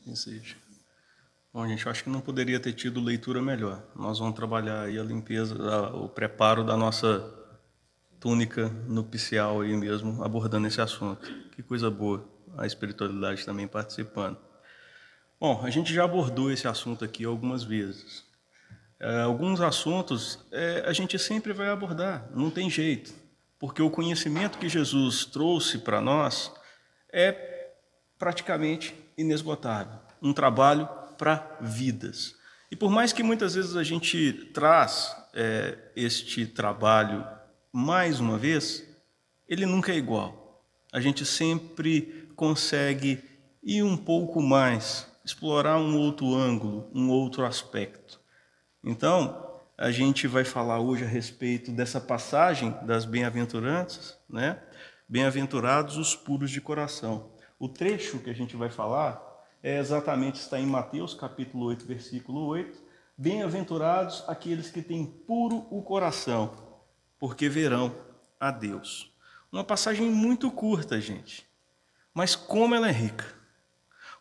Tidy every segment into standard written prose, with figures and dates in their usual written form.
Que seja. Bom, gente, eu acho que não poderia ter tido leitura melhor. Nós vamos trabalhar aí a limpeza, o preparo da nossa túnica nupcial aí mesmo, abordando esse assunto. Que coisa boa, a espiritualidade também participando. Bom, a gente já abordou esse assunto aqui algumas vezes. Alguns assuntos a gente sempre vai abordar, não tem jeito, porque o conhecimento que Jesus trouxe para nós é praticamente inesgotável, um trabalho para vidas. E por mais que muitas vezes a gente traz este trabalho mais uma vez, ele nunca é igual. A gente sempre consegue ir um pouco mais, explorar um outro ângulo, um outro aspecto. Então, a gente vai falar hoje a respeito dessa passagem das bem-aventuranças, né? Bem-aventurados os puros de coração. O trecho que a gente vai falar está em Mateus, capítulo 8, versículo 8. Bem-aventurados aqueles que têm puro o coração, porque verão a Deus. Uma passagem muito curta, gente, mas como ela é rica.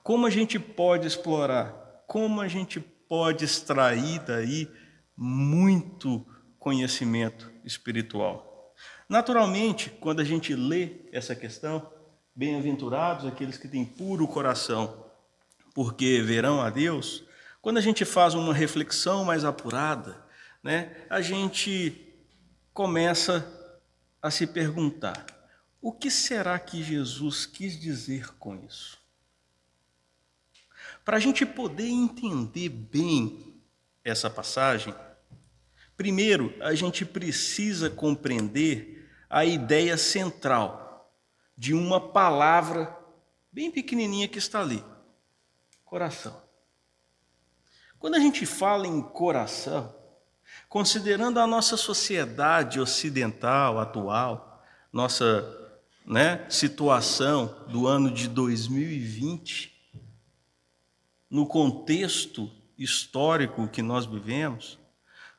Como a gente pode explorar, como a gente pode extrair daí muito conhecimento espiritual. Naturalmente, quando a gente lê essa questão, bem-aventurados aqueles que têm puro coração, porque verão a Deus, quando a gente faz uma reflexão mais apurada, né, a gente começa a se perguntar: o que será que Jesus quis dizer com isso? Para a gente poder entender bem essa passagem, primeiro a gente precisa compreender a ideia central de uma palavra bem pequenininha que está ali: coração. Quando a gente fala em coração, considerando a nossa sociedade ocidental atual, nossa situação do ano de 2020, no contexto histórico que nós vivemos,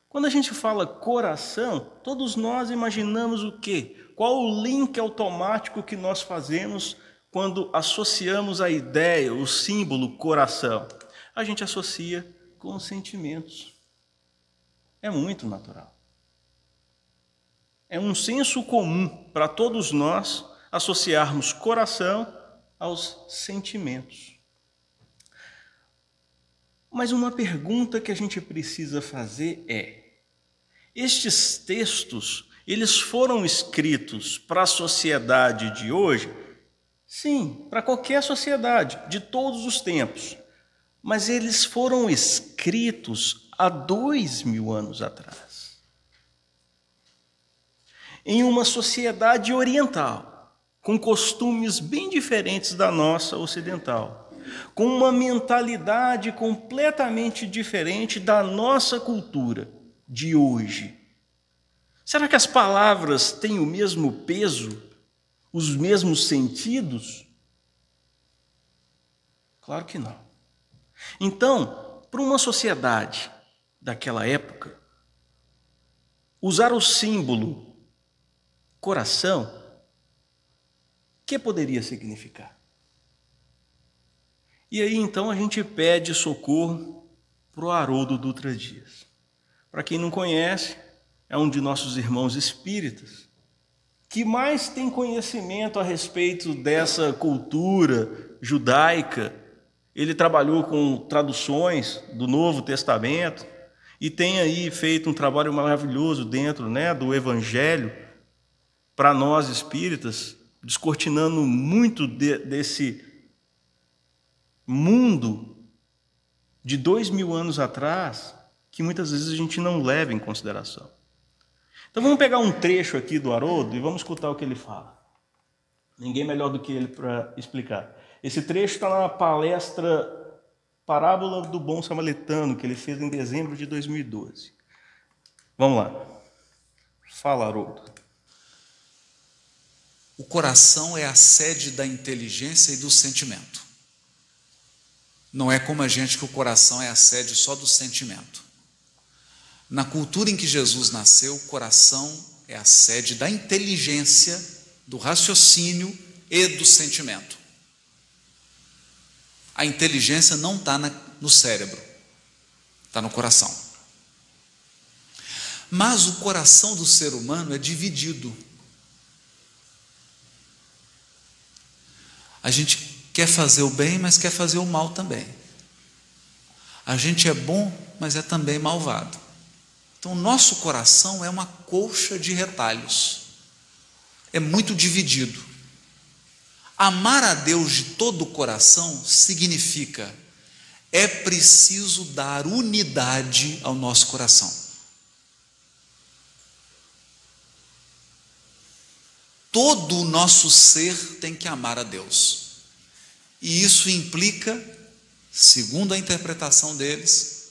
quando a gente fala coração, todos nós imaginamos o quê? Qual o link automático que nós fazemos quando associamos a ideia, o símbolo coração? A gente associa com os sentimentos. É muito natural. É um senso comum para todos nós associarmos coração aos sentimentos. Mas uma pergunta que a gente precisa fazer é: estes textos, eles foram escritos para a sociedade de hoje? Sim, para qualquer sociedade, de todos os tempos. Mas eles foram escritos há 2000 anos atrás. Em uma sociedade oriental, com costumes bem diferentes da nossa ocidental, com uma mentalidade completamente diferente da nossa cultura de hoje. Será que as palavras têm o mesmo peso, os mesmos sentidos? Claro que não. Então, para uma sociedade daquela época, usar o símbolo coração, o que poderia significar? E aí, então, a gente pede socorro para o Haroldo Dutra Dias. Para quem não conhece, é um de nossos irmãos espíritas, que mais tem conhecimento a respeito dessa cultura judaica. Ele trabalhou com traduções do Novo Testamento e tem aí feito um trabalho maravilhoso dentro do Evangelho para nós espíritas, descortinando muito desse mundo de 2000 anos atrás, que muitas vezes a gente não leva em consideração. Então vamos pegar um trecho aqui do Haroldo e vamos escutar o que ele fala. Ninguém melhor do que ele para explicar. Esse trecho está na palestra Parábola do Bom Samaritano, que ele fez em dezembro de 2012. Vamos lá. Fala, Haroldo. O coração é a sede da inteligência e do sentimento. Não é como a gente que o coração é a sede só do sentimento. Na cultura em que Jesus nasceu, o coração é a sede da inteligência, do raciocínio e do sentimento. A inteligência não está no cérebro, está no coração. Mas o coração do ser humano é dividido. A gente quer fazer o bem, mas quer fazer o mal também. A gente é bom, mas é também malvado. Então, o nosso coração é uma colcha de retalhos. É muito dividido. Amar a Deus de todo o coração significa: é preciso dar unidade ao nosso coração. Todo o nosso ser tem que amar a Deus. E isso implica, segundo a interpretação deles,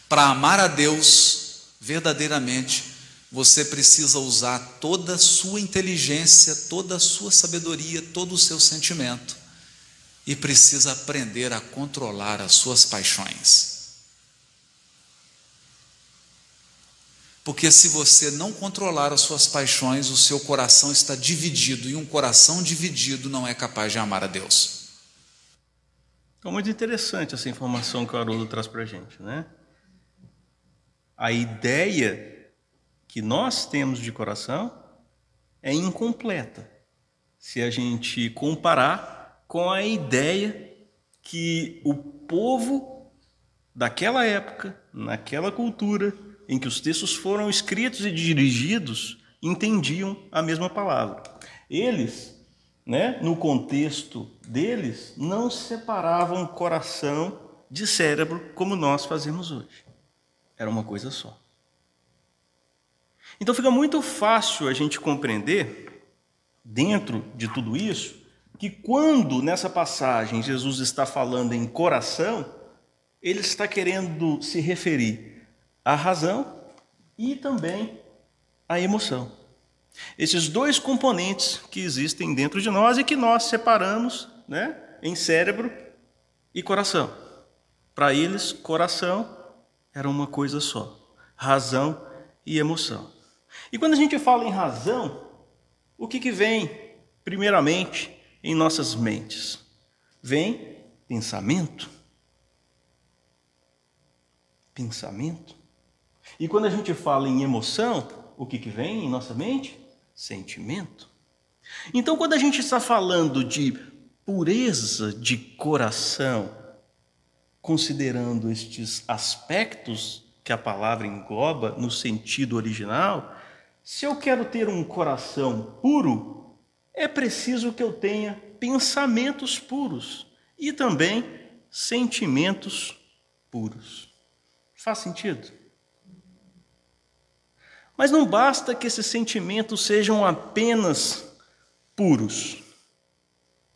para amar a Deus verdadeiramente, você precisa usar toda a sua inteligência, toda a sua sabedoria, todo o seu sentimento, e precisa aprender a controlar as suas paixões. Porque se você não controlar as suas paixões, o seu coração está dividido, e um coração dividido não é capaz de amar a Deus. Então, muito interessante essa informação que o Haroldo traz para a gente, né? A ideia que nós temos de coração é incompleta se a gente comparar com a ideia que o povo daquela época, naquela cultura, em que os textos foram escritos e dirigidos, entendiam a mesma palavra. Eles, no contexto deles, não separavam coração de cérebro como nós fazemos hoje. Era uma coisa só. Então fica muito fácil a gente compreender, dentro de tudo isso, que quando nessa passagem Jesus está falando em coração, ele está querendo se referir à razão e também à emoção. Esses dois componentes que existem dentro de nós e que nós separamos, em cérebro e coração. Para eles, coração era uma coisa só, razão e emoção. E quando a gente fala em razão, o que vem primeiramente em nossas mentes? Vem pensamento. Pensamento. E quando a gente fala em emoção, o que vem em nossa mente? Sentimento. Então, quando a gente está falando de pureza de coração, considerando estes aspectos que a palavra engloba no sentido original, se eu quero ter um coração puro, é preciso que eu tenha pensamentos puros e também sentimentos puros. Faz sentido? Mas não basta que esses sentimentos sejam apenas puros.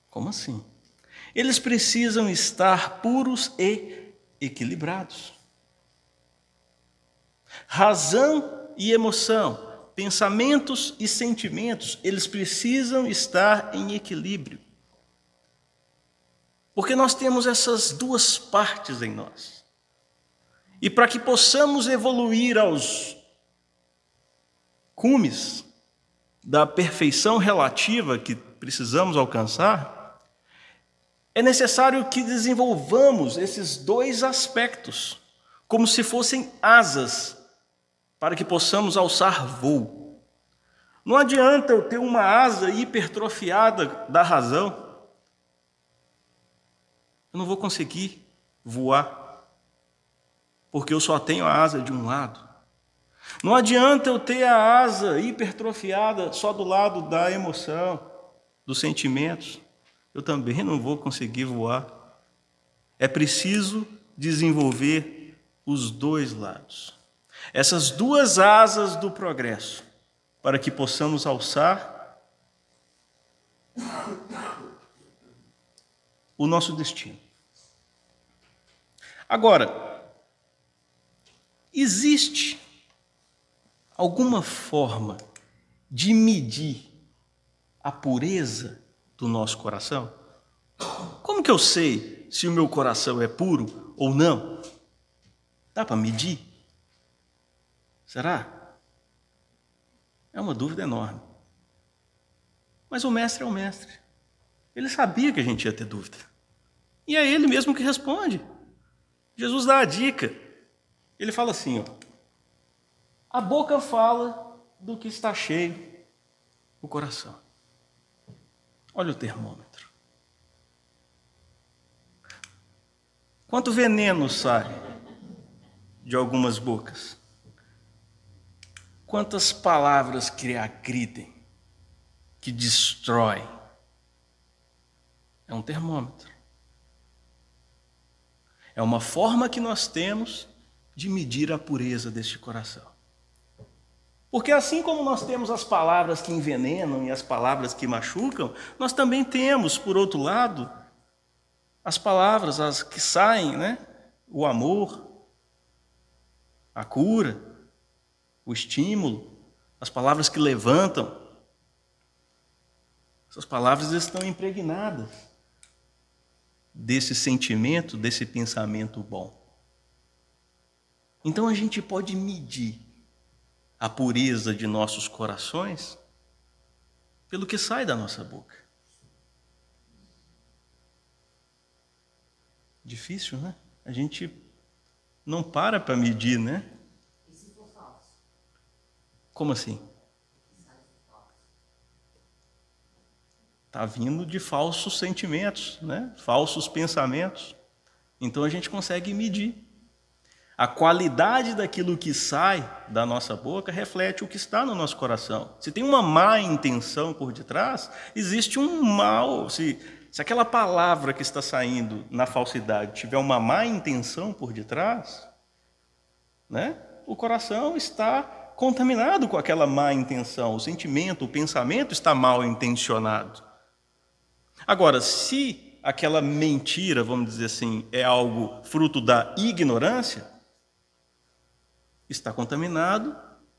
Como assim? Eles precisam estar puros e equilibrados. Razão e emoção, pensamentos e sentimentos, eles precisam estar em equilíbrio. Porque nós temos essas duas partes em nós. E para que possamos evoluir aos cumes da perfeição relativa que precisamos alcançar, é necessário que desenvolvamos esses dois aspectos, como se fossem asas, para que possamos alçar voo. Não adianta eu ter uma asa hipertrofiada da razão, eu não vou conseguir voar, porque eu só tenho a asa de um lado. Não adianta eu ter a asa hipertrofiada só do lado da emoção, dos sentimentos. Eu também não vou conseguir voar. É preciso desenvolver os dois lados. Essas duas asas do progresso, para que possamos alçar o nosso destino. Agora, existe alguma forma de medir a pureza do nosso coração? Como que eu sei se o meu coração é puro ou não? Dá para medir? Será? É uma dúvida enorme. Mas o mestre é o mestre. Ele sabia que a gente ia ter dúvida. E é ele mesmo que responde. Jesus dá a dica. Ele fala assim, ó, a boca fala do que está cheio o coração. Olha o termômetro. Quanto veneno sai de algumas bocas? Quantas palavras que agridem, que destroem? É um termômetro. É uma forma que nós temos de medir a pureza deste coração. Porque assim como nós temos as palavras que envenenam e as palavras que machucam, nós também temos, por outro lado, as palavras, as que saem, né? O amor, a cura, o estímulo, as palavras que levantam. Essas palavras estão impregnadas desse sentimento, desse pensamento bom. Então a gente pode medir a pureza de nossos corações pelo que sai da nossa boca. Difícil, né? A gente não para medir, né? E se for falso? Como assim? Está vindo de falsos sentimentos, né? Falsos pensamentos. Então a gente consegue medir. A qualidade daquilo que sai da nossa boca reflete o que está no nosso coração. Se tem uma má intenção por detrás, existe um mal. Se aquela palavra que está saindo na falsidade tiver uma má intenção por detrás, né? O coração está contaminado com aquela má intenção. O sentimento, o pensamento está mal intencionado. Agora, se aquela mentira, vamos dizer assim, é algo fruto da ignorância, está contaminado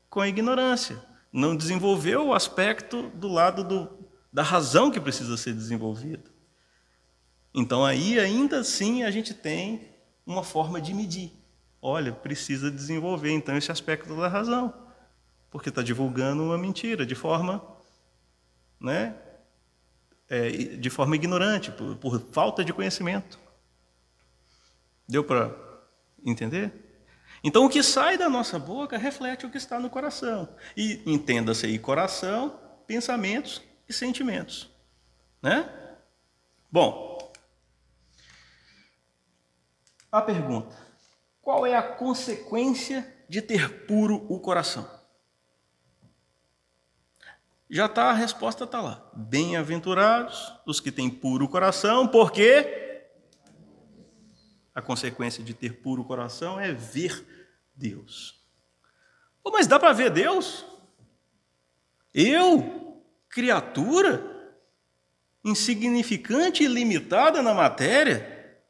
com a ignorância. Não desenvolveu o aspecto do lado da razão que precisa ser desenvolvida. Então, aí, ainda assim, a gente tem uma forma de medir. Olha, precisa desenvolver, então, esse aspecto da razão. Porque está divulgando uma mentira de forma, né, de forma ignorante, por falta de conhecimento. Deu para entender? Então, o que sai da nossa boca reflete o que está no coração. E entenda-se aí coração, pensamentos e sentimentos. Né? Bom, a pergunta: qual é a consequência de ter puro o coração? Já está, a resposta está lá. Bem-aventurados os que têm puro coração, porque a consequência de ter puro coração é ver Deus. Pô, mas dá para ver Deus? Eu, criatura, insignificante e limitada na matéria,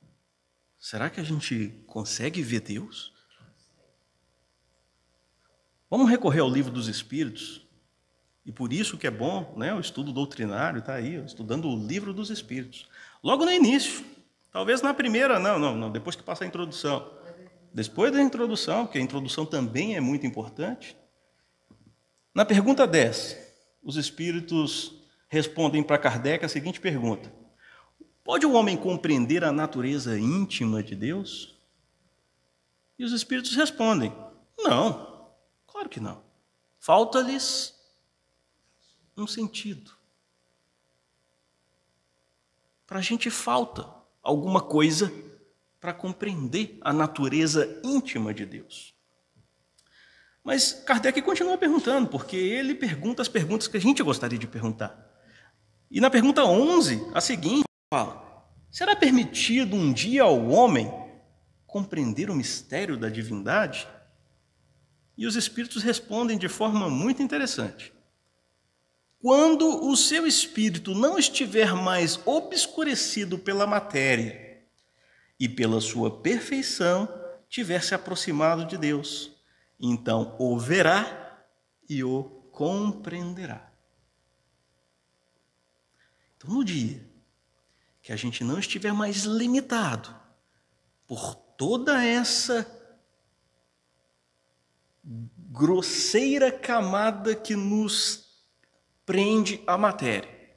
será que a gente consegue ver Deus? Vamos recorrer ao Livro dos Espíritos. E por isso que é bom, né, o estudo doutrinário, está aí, estudando o Livro dos Espíritos. Logo no início, talvez na primeira, não, depois que passa a introdução. Depois da introdução, porque a introdução também é muito importante. Na pergunta 10, os Espíritos respondem para Kardec a seguinte pergunta: pode o homem compreender a natureza íntima de Deus? E os Espíritos respondem: não, claro que não. Falta-lhes um sentido. Para a gente falta alguma coisa para compreender a natureza íntima de Deus. Mas Kardec continua perguntando, porque ele pergunta as perguntas que a gente gostaria de perguntar. E na pergunta 11, a seguinte, fala: será permitido um dia ao homem compreender o mistério da divindade? E os Espíritos respondem de forma muito interessante: quando o seu espírito não estiver mais obscurecido pela matéria e pela sua perfeição tiver se aproximado de Deus, então o verá e o compreenderá. Então, no dia que a gente não estiver mais limitado por toda essa grosseira camada que nos prende à matéria,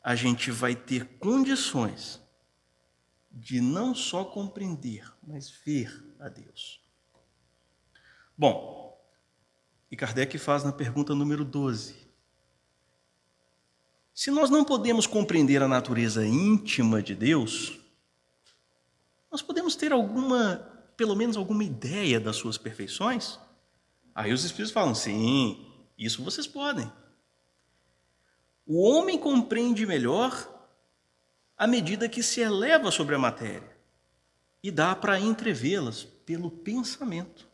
a gente vai ter condições de não só compreender, mas ver a Deus. Bom, e Kardec faz na pergunta número 12. Se nós não podemos compreender a natureza íntima de Deus, nós podemos ter pelo menos alguma ideia das suas perfeições? Aí os Espíritos falam, sim, isso vocês podem. O homem compreende melhor à medida que se eleva sobre a matéria e dá para entrevê-las pelo pensamento.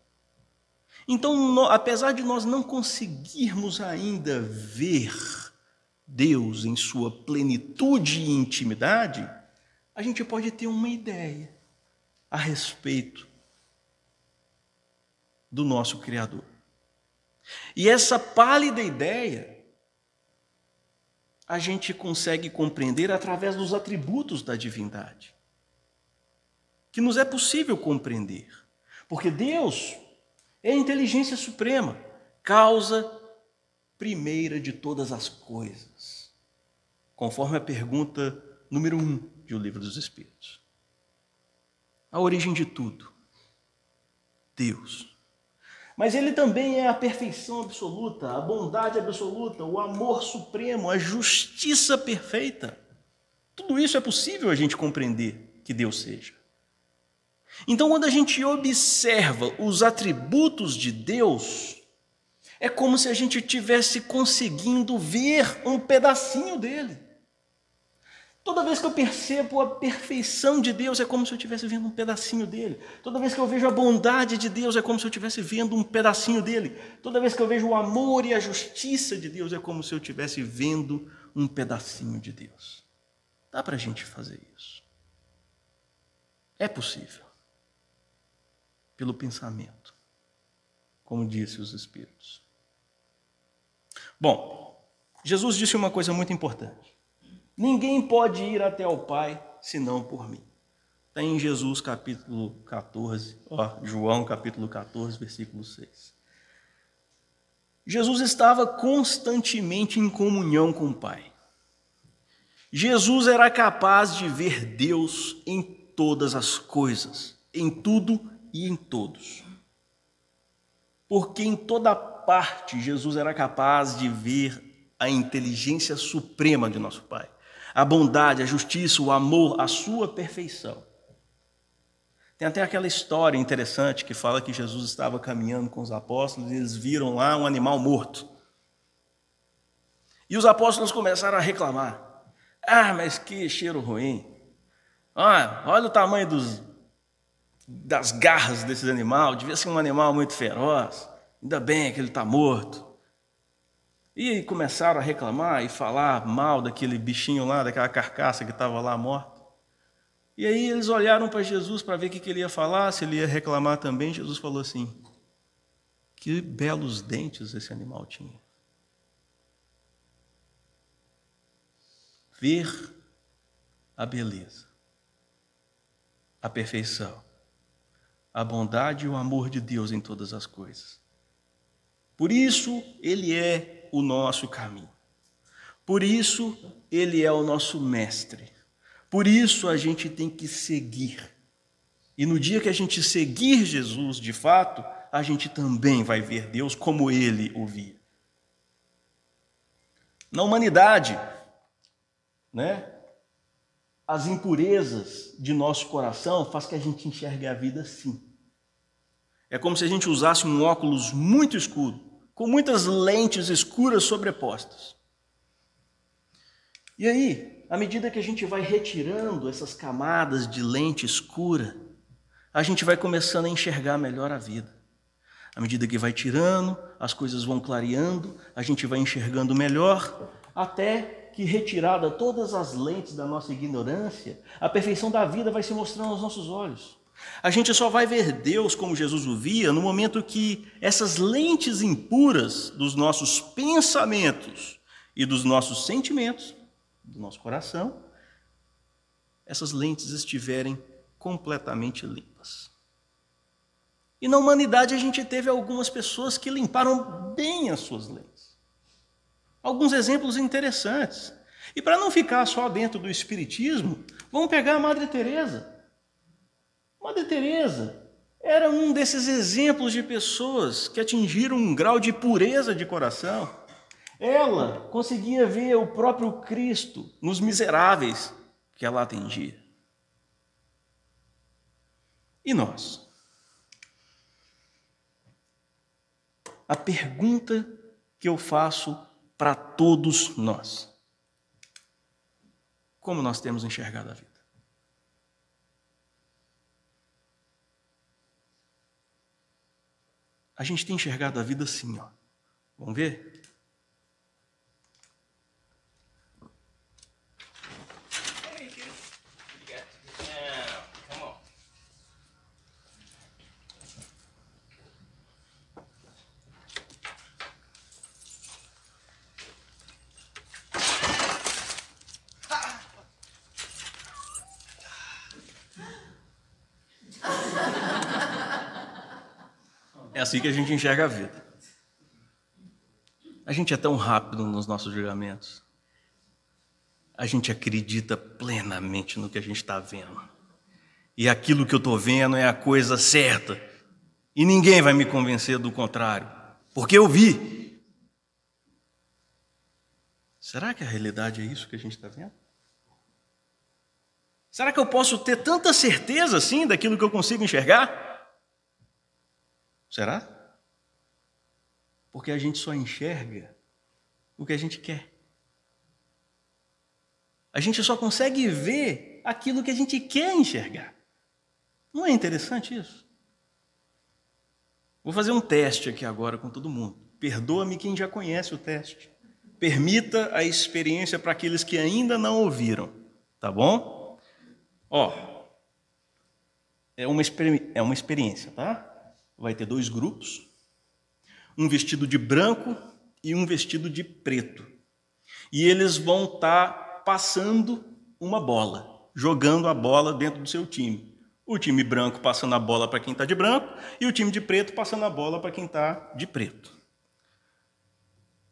Então, apesar de nós não conseguirmos ainda ver Deus em sua plenitude e intimidade, a gente pode ter uma ideia a respeito do nosso Criador. E essa pálida ideia a gente consegue compreender através dos atributos da divindade, que nos é possível compreender, porque Deus é a inteligência suprema, causa primeira de todas as coisas, conforme a pergunta número 1 do Livro dos Espíritos. A origem de tudo, Deus. Mas ele também é a perfeição absoluta, a bondade absoluta, o amor supremo, a justiça perfeita. Tudo isso é possível a gente compreender que Deus seja. Então, quando a gente observa os atributos de Deus, é como se a gente estivesse conseguindo ver um pedacinho dele. Toda vez que eu percebo a perfeição de Deus, é como se eu estivesse vendo um pedacinho dele. Toda vez que eu vejo a bondade de Deus, é como se eu estivesse vendo um pedacinho dele. Toda vez que eu vejo o amor e a justiça de Deus, é como se eu estivesse vendo um pedacinho de Deus. Dá para a gente fazer isso. É possível. Pelo pensamento, como disse os Espíritos. Bom, Jesus disse uma coisa muito importante. Ninguém pode ir até o Pai senão por mim. Está em Jesus capítulo 14, João capítulo 14, versículo 6. Jesus estava constantemente em comunhão com o Pai. Jesus era capaz de ver Deus em todas as coisas, em tudo e em todos. Porque em toda parte Jesus era capaz de ver a inteligência suprema de nosso Pai. A bondade, a justiça, o amor, a sua perfeição. Tem até aquela história interessante que fala que Jesus estava caminhando com os apóstolos e eles viram lá um animal morto. E os apóstolos começaram a reclamar. Mas que cheiro ruim. Olha o tamanho das garras desse animal. Devia ser um animal muito feroz. Ainda bem que ele está morto. E começaram a reclamar e falar mal daquele bichinho lá, daquela carcaça que estava lá morta. E aí eles olharam para Jesus para ver o que ele ia falar, se ele ia reclamar também. Jesus falou assim, que belos dentes esse animal tinha. Ver a beleza, a perfeição, a bondade e o amor de Deus em todas as coisas. Por isso ele é o nosso caminho. Por isso, ele é o nosso mestre. Por isso, a gente tem que seguir. E no dia que a gente seguir Jesus, de fato, a gente também vai ver Deus como ele o via. Na humanidade, as impurezas de nosso coração faz que a gente enxergue a vida assim. É como se a gente usasse um óculos muito escuro, com muitas lentes escuras sobrepostas. E aí, à medida que a gente vai retirando essas camadas de lente escura, a gente vai começando a enxergar melhor a vida. À medida que vai tirando, as coisas vão clareando, a gente vai enxergando melhor, até que, retirada todas as lentes da nossa ignorância, a perfeição da vida vai se mostrando aos nossos olhos. A gente só vai ver Deus como Jesus o via no momento que essas lentes impuras dos nossos pensamentos e dos nossos sentimentos, do nosso coração, essas lentes estiverem completamente limpas. E na humanidade a gente teve algumas pessoas que limparam bem as suas lentes. Alguns exemplos interessantes. E para não ficar só dentro do espiritismo, vamos pegar a Madre Teresa. Madre Teresa era um desses exemplos de pessoas que atingiram um grau de pureza de coração. Ela conseguia ver o próprio Cristo nos miseráveis que ela atendia. E nós? A pergunta que eu faço para todos nós: como nós temos enxergado a vida? A gente tem enxergado a vida assim, ó. Vamos ver? É assim que a gente enxerga a vida. A gente é tão rápido nos nossos julgamentos. A gente acredita plenamente no que a gente está vendo. E aquilo que eu estou vendo é a coisa certa. E ninguém vai me convencer do contrário, porque eu vi. Será que a realidade é isso que a gente está vendo? Será que eu posso ter tanta certeza assim daquilo que eu consigo enxergar? Será? Porque a gente só enxerga o que a gente quer. A gente só consegue ver aquilo que a gente quer enxergar. Não é interessante isso? Vou fazer um teste aqui agora com todo mundo. Perdoa-me quem já conhece o teste. Permita a experiência para aqueles que ainda não ouviram. Tá bom? Ó, é uma experiência, tá? Vai ter 2 grupos, um vestido de branco e um vestido de preto. E eles vão estar passando uma bola, jogando a bola dentro do seu time. O time branco passando a bola para quem está de branco e o time de preto passando a bola para quem está de preto.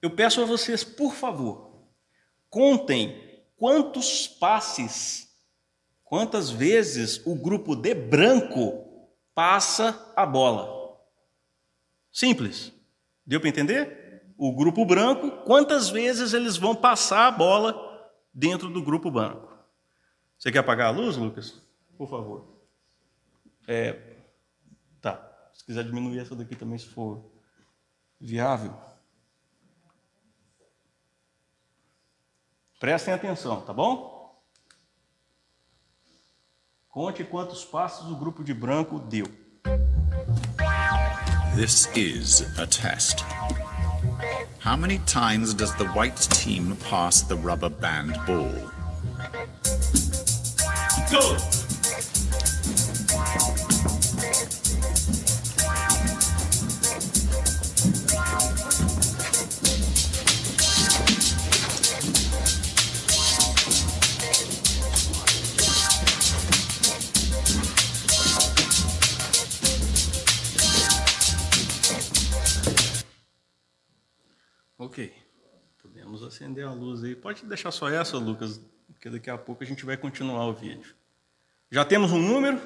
Eu peço a vocês, por favor, contem quantos passes, quantas vezes o grupo de branco passa a bola. Simples. Deu para entender? O grupo branco, quantas vezes eles vão passar a bola dentro do grupo branco? Você quer apagar a luz, Lucas? Por favor. Tá. Se quiser diminuir essa daqui também, se for viável. Prestem atenção, tá bom? Conte quantos passos o grupo de branco deu. This is a test. How many times does the white team pass the rubber band ball? Go! Ok, podemos acender a luz aí. Pode deixar só essa, Lucas, porque daqui a pouco a gente vai continuar o vídeo. Já temos um número?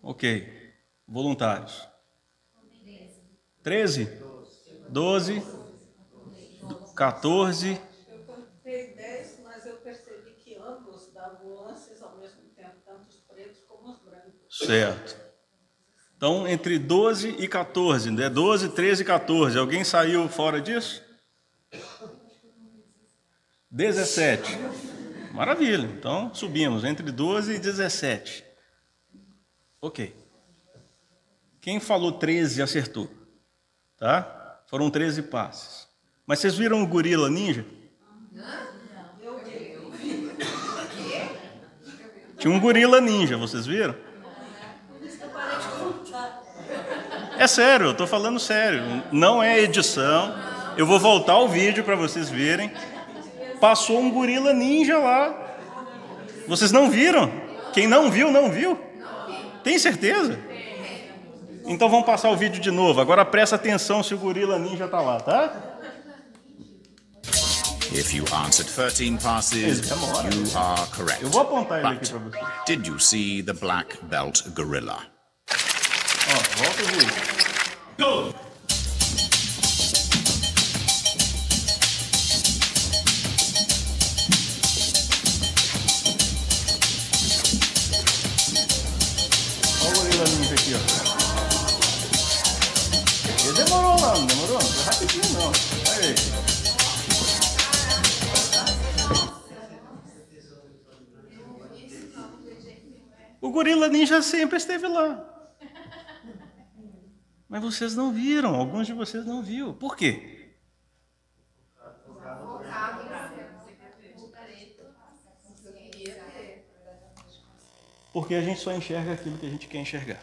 Ok. Voluntários. 13? 12? 14? Eu contei 10, mas eu percebi que ambos davam ânsias ao mesmo tempo, tanto os pretos como os brancos. Certo. Então, entre 12 e 14, né? 12, 13 e 14. Alguém saiu fora disso? 17. Maravilha. Então, subimos entre 12 e 17. Ok. Quem falou 13 acertou. Tá? Foram 13 passes. Mas vocês viram o gorila ninja? Tinha um gorila ninja, vocês viram? É sério, eu estou falando sério. Não é edição. Eu vou voltar o vídeo para vocês verem. Passou um gorila ninja lá. Vocês não viram? Quem não viu, não viu? Tem certeza? Então vamos passar o vídeo de novo. Agora presta atenção se o gorila ninja está lá, tá? If you answered 13 passes, you are correct. Eu vou apontar ele aqui para But você. did you see the black belt gorilla? Ó, volta o Rui. Go! Olha o gorila ninja aqui, ó. Ele demorou lá, não demorou? Não foi rapidinho, não. Olha aí. O gorila ninja sempre esteve lá. Mas vocês não viram, alguns de vocês não viram. Por quê? Porque a gente só enxerga aquilo que a gente quer enxergar,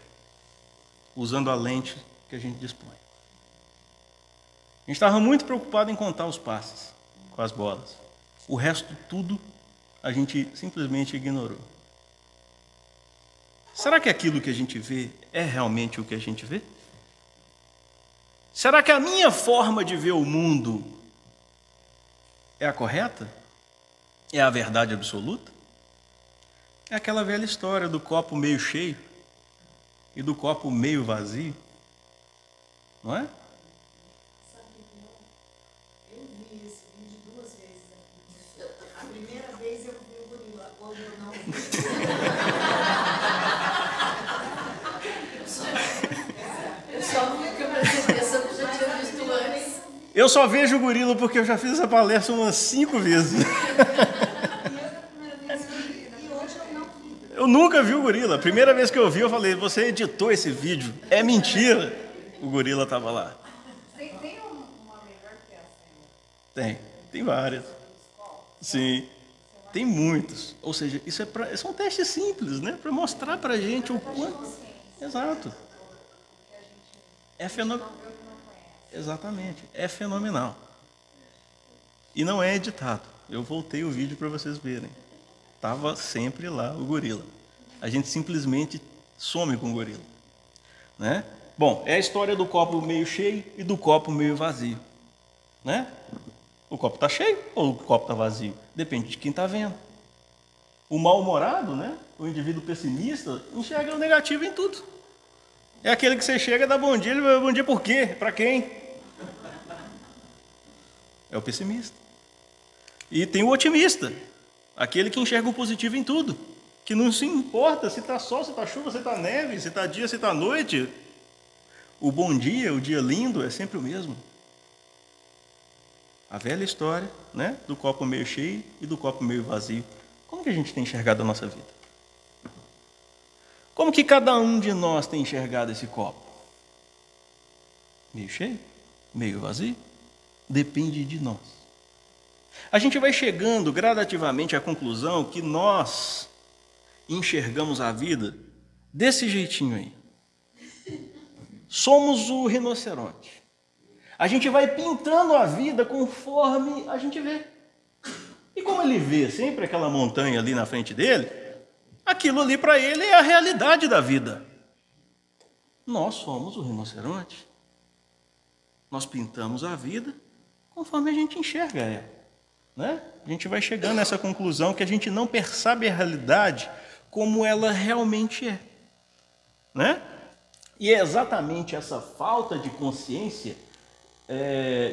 usando a lente que a gente dispõe. A gente estava muito preocupado em contar os passes com as bolas. O resto tudo a gente simplesmente ignorou. Será que aquilo que a gente vê é realmente o que a gente vê? Será que a minha forma de ver o mundo é a correta? É a verdade absoluta? É aquela velha história do copo meio cheio e do copo meio vazio, não é? Eu vi esse vídeo 2 vezes aqui. A primeira vez eu vi o gorila, hoje eu não vi. Eu só não vi que eu prestei atenção, que eu já tinha visto antes. Eu só vejo o gorila porque eu já fiz essa palestra umas 5 vezes. Eu nunca vi o gorila. A primeira vez que eu vi, eu falei, você editou esse vídeo. É mentira. O gorila estava lá. Tem uma melhor que essa? Tem várias. Sim, tem muitas. Ou seja, isso são testes simples, né? Para mostrar para a gente o quanto... Exato. É fenomenal. Exatamente. É fenomenal. E não é editado. Eu voltei o vídeo para vocês verem. Estava sempre lá o gorila. A gente simplesmente some com o gorila, né? Bom, é a história do copo meio cheio e do copo meio vazio, né? O copo está cheio ou o copo está vazio? Depende de quem está vendo. O mal-humorado, né? O indivíduo pessimista, enxerga o negativo em tudo. É aquele que você chega e dá bom dia, ele vai bom dia por quê? Para quem? É o pessimista. E tem o otimista, aquele que enxerga o positivo em tudo, que não se importa se está sol, se está chuva, se está neve, se está dia, se está noite. O bom dia, o dia lindo, é sempre o mesmo. A velha história, né, do copo meio cheio e do copo meio vazio. Como que a gente tem enxergado a nossa vida? Como que cada um de nós tem enxergado esse copo? Meio cheio? Meio vazio? Depende de nós. A gente vai chegando gradativamente à conclusão que nós enxergamos a vida desse jeitinho aí. Somos o rinoceronte. A gente vai pintando a vida conforme a gente vê. E como ele vê sempre aquela montanha ali na frente dele, aquilo ali para ele é a realidade da vida. Nós somos o rinoceronte. Nós pintamos a vida conforme a gente enxerga ela. Né? A gente vai chegando nessa conclusão que a gente não percebe a realidade como ela realmente é. Né? E é exatamente essa falta de consciência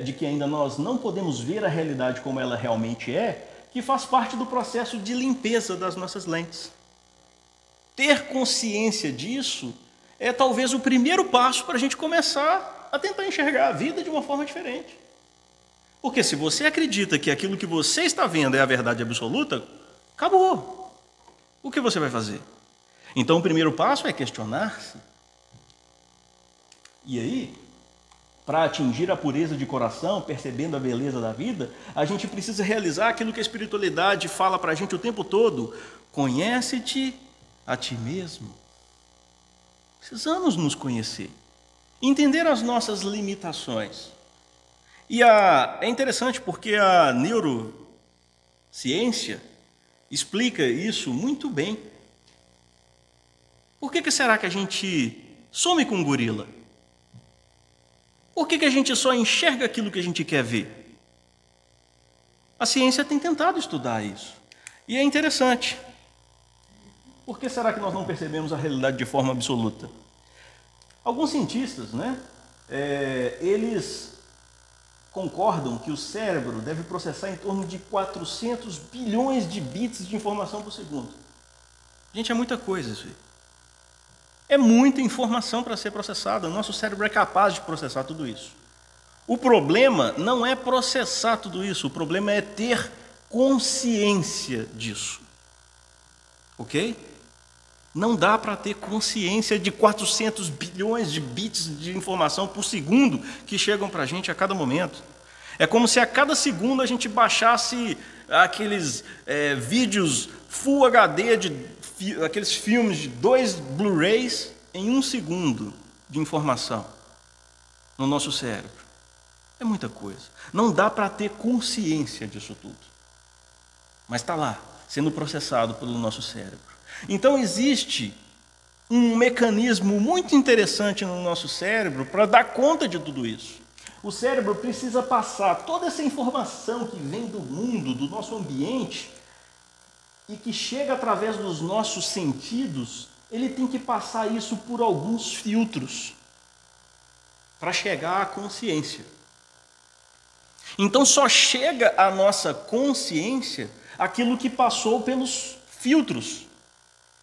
de que ainda nós não podemos ver a realidade como ela realmente é, que faz parte do processo de limpeza das nossas lentes. Ter consciência disso é talvez o primeiro passo para a gente começar a tentar enxergar a vida de uma forma diferente. Porque se você acredita que aquilo que você está vendo é a verdade absoluta, acabou. O que você vai fazer? Então o primeiro passo é questionar-se. E aí, para atingir a pureza de coração, percebendo a beleza da vida, a gente precisa realizar aquilo que a espiritualidade fala para a gente o tempo todo. Conhece-te a ti mesmo. Precisamos nos conhecer. Entender as nossas limitações. E é interessante porque a neurociência explica isso muito bem. Por que será que a gente some com um gorila? Por que a gente só enxerga aquilo que a gente quer ver? A ciência tem tentado estudar isso. E é interessante. Por que será que nós não percebemos a realidade de forma absoluta? Alguns cientistas, eles concordam que o cérebro deve processar em torno de 400 bilhões de bits de informação por segundo. Gente, é muita coisa isso aí. É muita informação para ser processada. O nosso cérebro é capaz de processar tudo isso. O problema não é processar tudo isso, o problema é ter consciência disso. Ok? Não dá para ter consciência de 400 bilhões de bits de informação por segundo que chegam para a gente a cada momento. É como se a cada segundo a gente baixasse aqueles vídeos Full HD, aqueles filmes de 2 Blu-rays em 1 segundo de informação no nosso cérebro. É muita coisa. Não dá para ter consciência disso tudo. Mas está lá, sendo processado pelo nosso cérebro. Então existe um mecanismo muito interessante no nosso cérebro para dar conta de tudo isso. O cérebro precisa passar toda essa informação que vem do mundo, do nosso ambiente, e que chega através dos nossos sentidos, ele tem que passar isso por alguns filtros para chegar à consciência. Então só chega à nossa consciência aquilo que passou pelos filtros,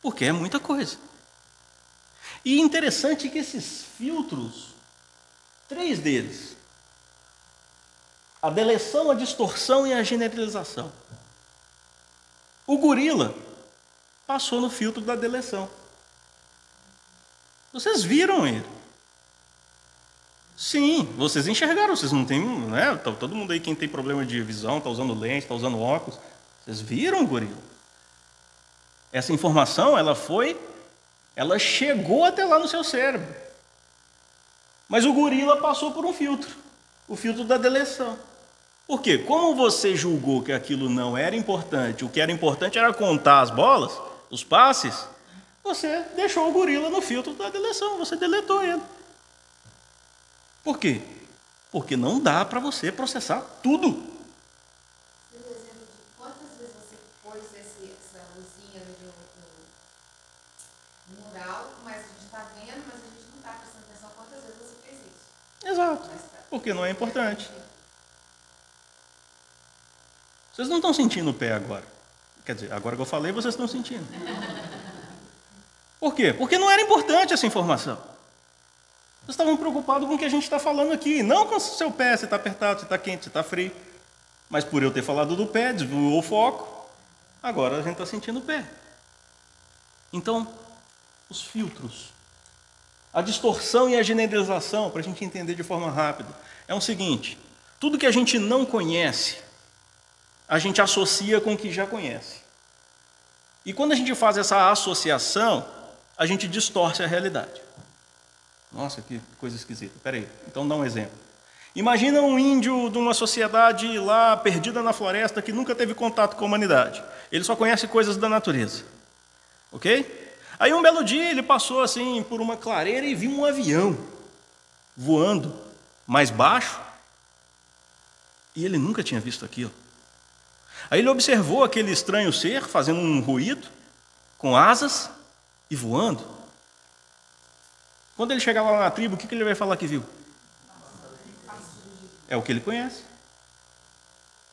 porque é muita coisa. E interessante que esses filtros, 3 deles, a deleção, a distorção e a generalização. O gorila passou no filtro da deleção. Vocês viram ele? Sim, vocês enxergaram, vocês não têm, né? Todo mundo aí, quem tem problema de visão, está usando lente, está usando óculos, vocês viram o gorila? Essa informação, ela chegou até lá no seu cérebro. Mas o gorila passou por um filtro, o filtro da deleção. Por quê? Como você julgou que aquilo não era importante, o que era importante era contar as bolas, os passes, você deixou o gorila no filtro da deleção, você deletou ele. Por quê? Porque não dá para você processar tudo. Por exemplo, de quantas vezes você pôs essa luzinha no mural, mas a gente está vendo, mas a gente não está prestando atenção quantas vezes você fez isso. Exato, porque não é importante. Vocês não estão sentindo o pé agora. Quer dizer, agora que eu falei, vocês estão sentindo. Por quê? Porque não era importante essa informação. Vocês estavam preocupados com o que a gente está falando aqui, não com o seu pé, se está apertado, se está quente, se está frio. Mas por eu ter falado do pé, desviou o foco, agora a gente está sentindo o pé. Então, os filtros, a distorção e a generalização, para a gente entender de forma rápida, é o seguinte: tudo que a gente não conhece, a gente associa com o que já conhece. E quando a gente faz essa associação, a gente distorce a realidade. Nossa, que coisa esquisita. Espera aí, então dá um exemplo. Imagina um índio de uma sociedade lá perdida na floresta que nunca teve contato com a humanidade. Ele só conhece coisas da natureza. Ok? Aí um belo dia ele passou assim por uma clareira e viu um avião voando mais baixo. E ele nunca tinha visto aquilo. Aí ele observou aquele estranho ser fazendo um ruído, com asas e voando. Quando ele chegar lá na tribo, o que ele vai falar que viu? É o que ele conhece.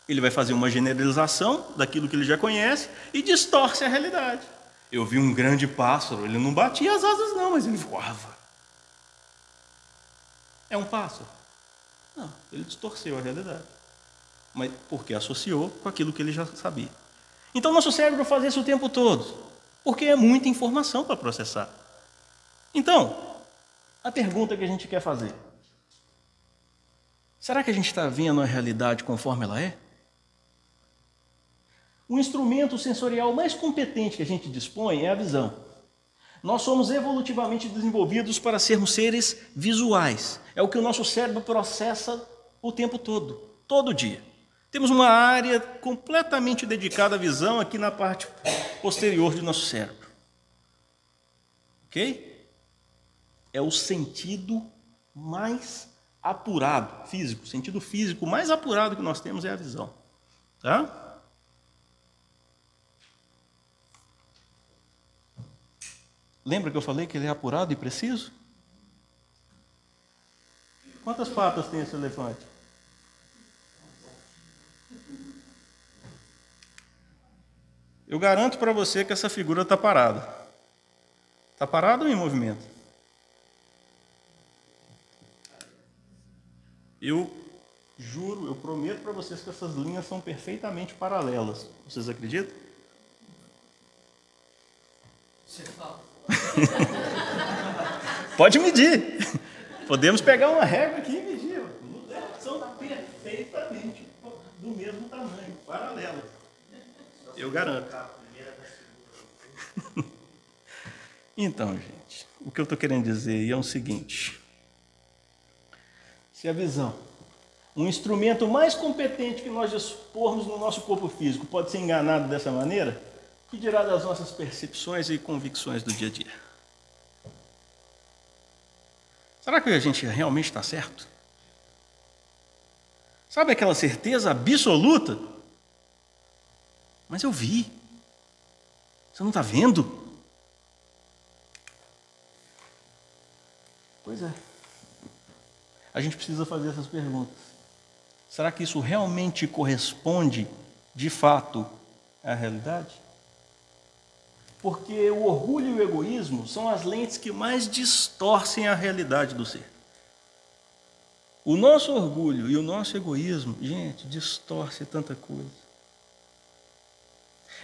Ele vai fazer uma generalização daquilo que ele já conhece e distorce a realidade. Eu vi um grande pássaro, ele não batia as asas não, mas ele voava. É um pássaro? Não, ele distorceu a realidade. Mas porque associou com aquilo que ele já sabia. Então nosso cérebro faz isso o tempo todo, porque é muita informação para processar. Então, a pergunta que a gente quer fazer: será que a gente está vendo a realidade conforme ela é? O instrumento sensorial mais competente que a gente dispõe é a visão. Nós somos evolutivamente desenvolvidos para sermos seres visuais. É o que o nosso cérebro processa o tempo todo, todo dia. Temos uma área completamente dedicada à visão aqui na parte posterior do nosso cérebro. Ok? É o sentido mais apurado, físico. O sentido físico mais apurado que nós temos é a visão. Tá? Lembra que eu falei que ele é apurado e preciso? Quantas patas tem esse elefante? Eu garanto para você que essa figura está parada. Está parada ou em movimento? Eu juro, eu prometo para vocês que essas linhas são perfeitamente paralelas. Vocês acreditam? Você fala. Pode medir. Podemos pegar uma régua aqui e medir. São perfeitamente do mesmo tamanho, paralelas. Eu garanto. Então, gente, o que eu estou querendo dizer é o seguinte. Se a visão, um instrumento mais competente que nós dispormos no nosso corpo físico, pode ser enganado dessa maneira, o que dirá das nossas percepções e convicções do dia a dia? Será que a gente realmente está certo? Sabe aquela certeza absoluta? Mas eu vi. Você não está vendo? Pois é. A gente precisa fazer essas perguntas. Será que isso realmente corresponde, de fato, à realidade? Porque o orgulho e o egoísmo são as lentes que mais distorcem a realidade do ser. O nosso orgulho e o nosso egoísmo, gente, distorce tanta coisa.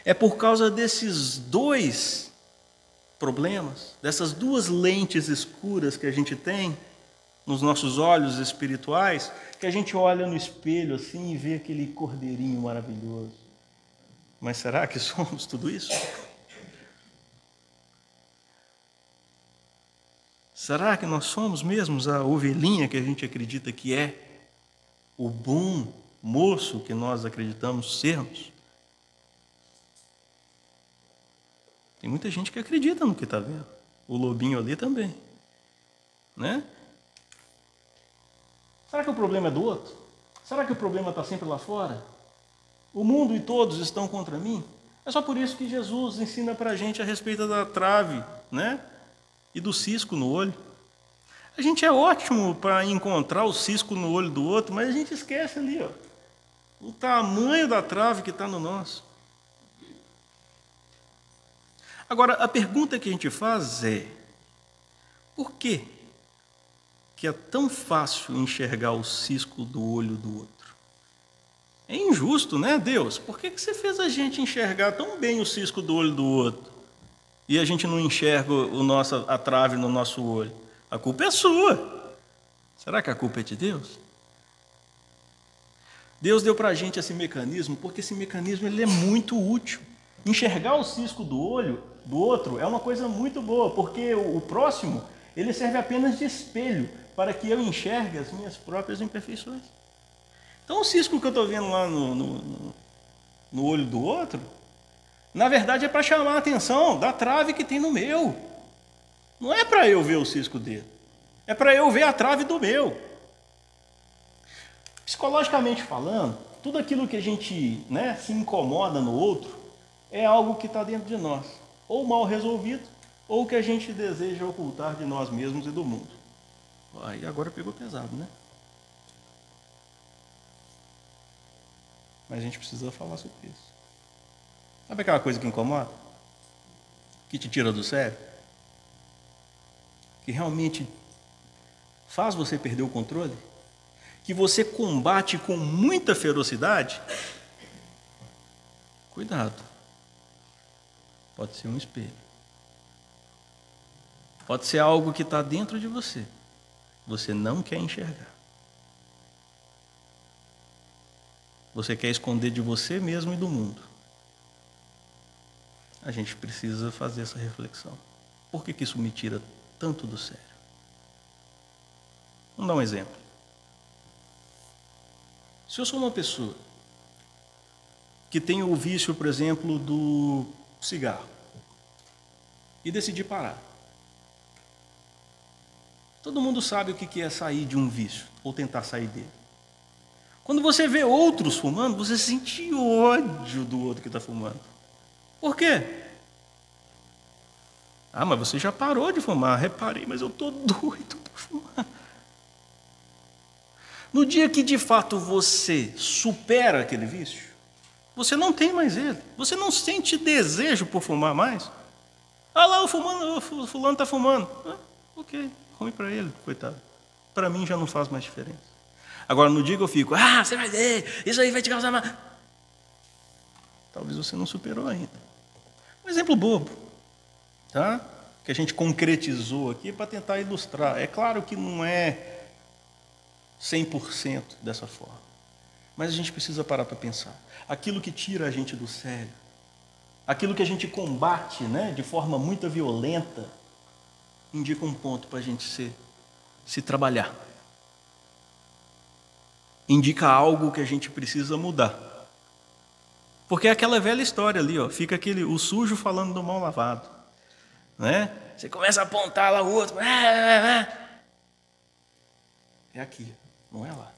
É por causa desses dois problemas, dessas duas lentes escuras que a gente tem nos nossos olhos espirituais, que a gente olha no espelho assim e vê aquele cordeirinho maravilhoso. Mas será que somos tudo isso? Será que nós somos mesmos a ovelhinha que a gente acredita que é? O bom moço que nós acreditamos sermos? Tem muita gente que acredita no que está vendo. O lobinho ali também. Né? Será que o problema é do outro? Será que o problema está sempre lá fora? O mundo e todos estão contra mim? É só por isso que Jesus ensina para a gente a respeito da trave, né? E do cisco no olho. A gente é ótimo para encontrar o cisco no olho do outro, mas a gente esquece ali, ó, o tamanho da trave que está no nosso. Agora, a pergunta que a gente faz é: por que é tão fácil enxergar o cisco do olho do outro? É injusto, né, Deus? Por que você fez a gente enxergar tão bem o cisco do olho do outro e a gente não enxerga a trave no nosso olho? A culpa é sua. Será que a culpa é de Deus? Deus deu para a gente esse mecanismo porque esse mecanismo ele é muito útil. Enxergar o cisco do olho do outro é uma coisa muito boa, porque o próximo ele serve apenas de espelho para que eu enxergue as minhas próprias imperfeições. Então o cisco que eu estou vendo lá no olho do outro, na verdade é para chamar a atenção da trave que tem no meu. Não é para eu ver o cisco dele, é para eu ver a trave do meu. Psicologicamente falando, tudo aquilo que a gente, né, se incomoda no outro é algo que está dentro de nós, ou mal resolvido, ou que a gente deseja ocultar de nós mesmos e do mundo. Aí agora pegou pesado, né? Mas a gente precisa falar sobre isso. Sabe aquela coisa que incomoda? Que te tira do sério? Que realmente faz você perder o controle? Que você combate com muita ferocidade? Cuidado. Pode ser um espelho. Pode ser algo que está dentro de você. Você não quer enxergar. Você quer esconder de você mesmo e do mundo. A gente precisa fazer essa reflexão. Por que isso me tira tanto do sério? Vamos dar um exemplo. Se eu sou uma pessoa que tem o vício, por exemplo, do cigarro e decidi parar. Todo mundo sabe o que é sair de um vício ou tentar sair dele. Quando você vê outros fumando, você sente ódio do outro que está fumando. Por quê? Ah, mas você já parou de fumar. Reparei, mas eu estou doido por fumar. No dia que de fato você supera aquele vício, você não tem mais ele. Você não sente desejo por fumar mais. Ah lá, o fulano está fumando. Ah, ok, ruim para ele, coitado. Para mim já não faz mais diferença. Agora, no dia que eu fico, você vai ver, isso aí vai te causar mais. Talvez você não superou ainda. Um exemplo bobo, tá? Que a gente concretizou aqui para tentar ilustrar. É claro que não é 100% dessa forma, mas a gente precisa parar para pensar. Aquilo que tira a gente do sério, aquilo que a gente combate, né, de forma muito violenta, indica um ponto para a gente se trabalhar. Indica algo que a gente precisa mudar. Porque é aquela velha história ali, ó, fica o sujo falando do mal lavado. Né? Você começa a apontar lá o outro. É aqui, não é lá.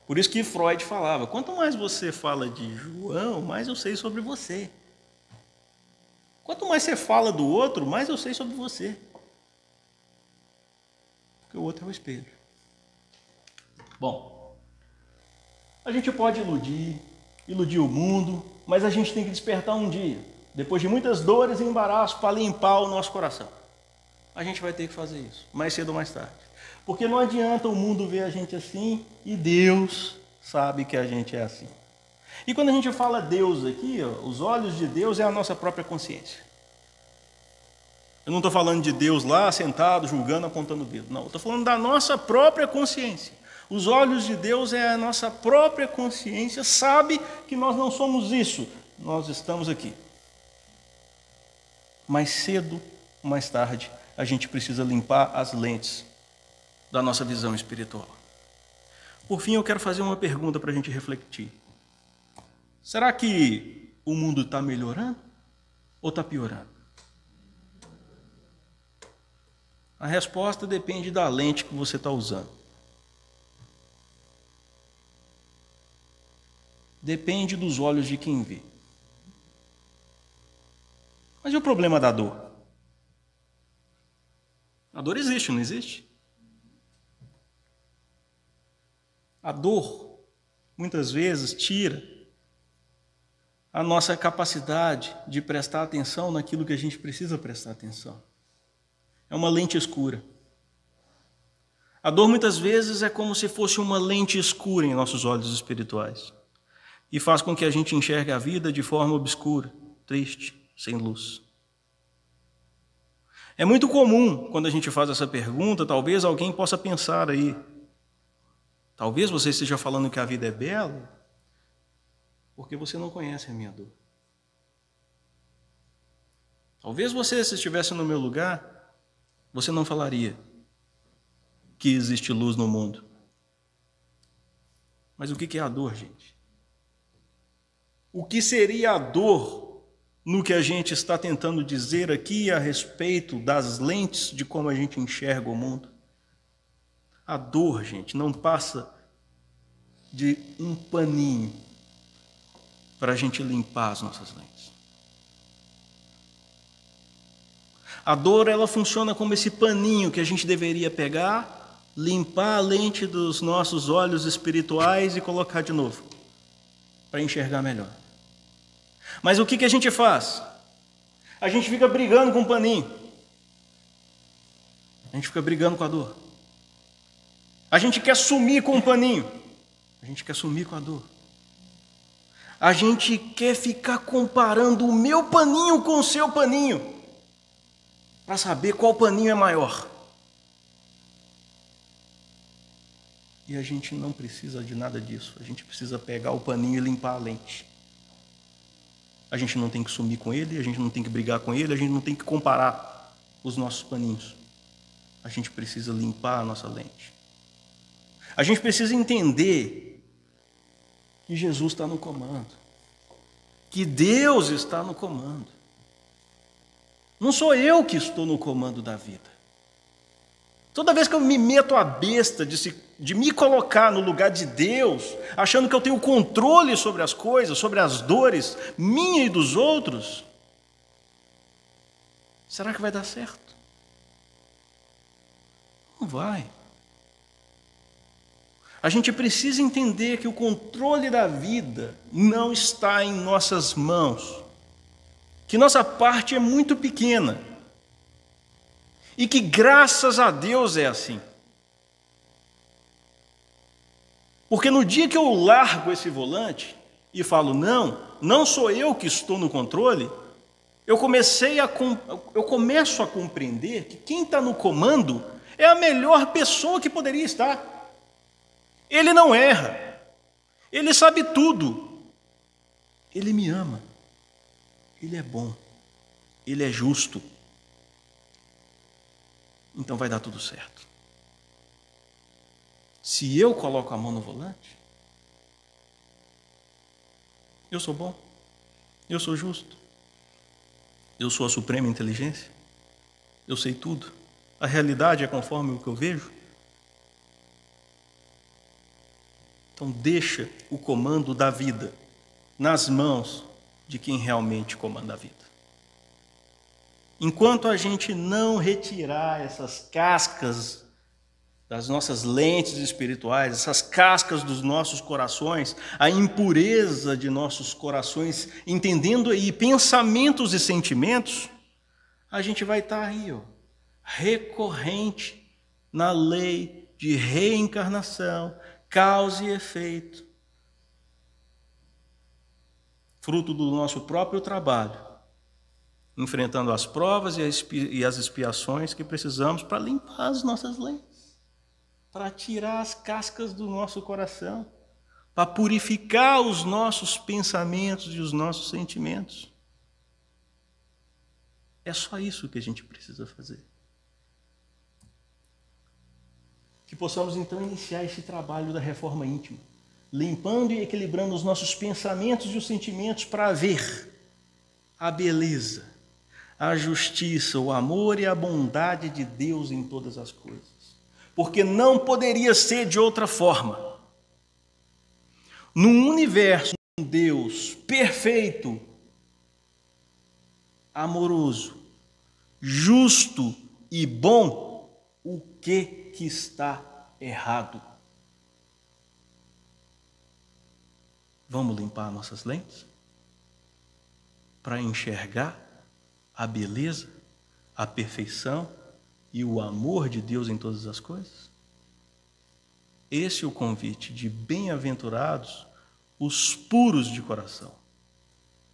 Por isso que Freud falava, quanto mais você fala de João, mais eu sei sobre você. Quanto mais você fala do outro, mais eu sei sobre você. Porque o outro é o espelho. Bom, a gente pode iludir o mundo, mas a gente tem que despertar um dia, depois de muitas dores e embaraços, para limpar o nosso coração. A gente vai ter que fazer isso, mais cedo ou mais tarde. Porque não adianta o mundo ver a gente assim e Deus sabe que a gente é assim. E quando a gente fala Deus aqui, ó, os olhos de Deus é a nossa própria consciência. Eu não estou falando de Deus lá, sentado, julgando, apontando o dedo. Não, eu estou falando da nossa própria consciência. Os olhos de Deus é a nossa própria consciência, sabe que nós não somos isso, nós estamos aqui. Mais cedo, mais tarde, a gente precisa limpar as lentes da nossa visão espiritual. Por fim, eu quero fazer uma pergunta para a gente refletir. Será que o mundo está melhorando ou está piorando? A resposta depende da lente que você está usando. Depende dos olhos de quem vê. Mas e o problema da dor? A dor existe, não existe? A dor, muitas vezes, tira a nossa capacidade de prestar atenção naquilo que a gente precisa prestar atenção. É uma lente escura. A dor, muitas vezes, é como se fosse uma lente escura em nossos olhos espirituais. E faz com que a gente enxergue a vida de forma obscura, triste, sem luz. É muito comum, quando a gente faz essa pergunta, talvez alguém possa pensar aí, talvez você esteja falando que a vida é bela, porque você não conhece a minha dor. Talvez você, se estivesse no meu lugar, você não falaria que existe luz no mundo. Mas o que é a dor, gente? O que seria a dor no que a gente está tentando dizer aqui a respeito das lentes de como a gente enxerga o mundo? A dor, gente, não passa de um paninho para a gente limpar as nossas lentes. A dor, ela funciona como esse paninho que a gente deveria pegar, limpar a lente dos nossos olhos espirituais e colocar de novo, para enxergar melhor. Mas o que a gente faz? A gente fica brigando com o paninho. A gente fica brigando com a dor. A gente quer sumir com o paninho. A gente quer sumir com a dor. A gente quer ficar comparando o meu paninho com o seu paninho, para saber qual paninho é maior. E a gente não precisa de nada disso. A gente precisa pegar o paninho e limpar a lente. A gente não tem que sumir com ele, a gente não tem que brigar com ele, a gente não tem que comparar os nossos paninhos. A gente precisa limpar a nossa lente. A gente precisa entender que Jesus está no comando, que Deus está no comando. Não sou eu que estou no comando da vida. Toda vez que eu me meto a besta de me colocar no lugar de Deus, achando que eu tenho controle sobre as coisas, sobre as dores, minha e dos outros, será que vai dar certo? Não vai. A gente precisa entender que o controle da vida não está em nossas mãos, que nossa parte é muito pequena e que graças a Deus é assim. Porque no dia que eu largo esse volante e falo, não sou eu que estou no controle, eu começo a compreender que quem está no comando é a melhor pessoa que poderia estar. Ele não erra, ele sabe tudo, ele me ama, ele é bom, ele é justo. Então vai dar tudo certo. Se eu coloco a mão no volante, eu sou bom, eu sou justo, eu sou a suprema inteligência, eu sei tudo, a realidade é conforme o que eu vejo. Então deixa o comando da vida nas mãos de quem realmente comanda a vida. Enquanto a gente não retirar essas cascas das nossas lentes espirituais, essas cascas dos nossos corações, a impureza de nossos corações, entendendo aí pensamentos e sentimentos, a gente vai estar aí, recorrente na lei de reencarnação, causa e efeito, fruto do nosso próprio trabalho, enfrentando as provas e as expiações que precisamos para limpar as nossas lentes, para tirar as cascas do nosso coração, para purificar os nossos pensamentos e os nossos sentimentos. É só isso que a gente precisa fazer. Que possamos então iniciar esse trabalho da reforma íntima, limpando e equilibrando os nossos pensamentos e os sentimentos para ver a beleza, a justiça, o amor e a bondade de Deus em todas as coisas. Porque não poderia ser de outra forma. Num universo, um Deus perfeito, amoroso, justo e bom, o que está errado? Vamos limpar nossas lentes para enxergar a beleza, a perfeição e o amor de Deus em todas as coisas? Esse é o convite de bem-aventurados os puros de coração,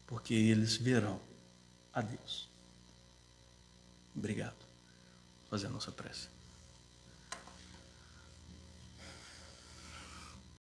porque eles verão a Deus. Obrigado. Vou fazer a nossa prece.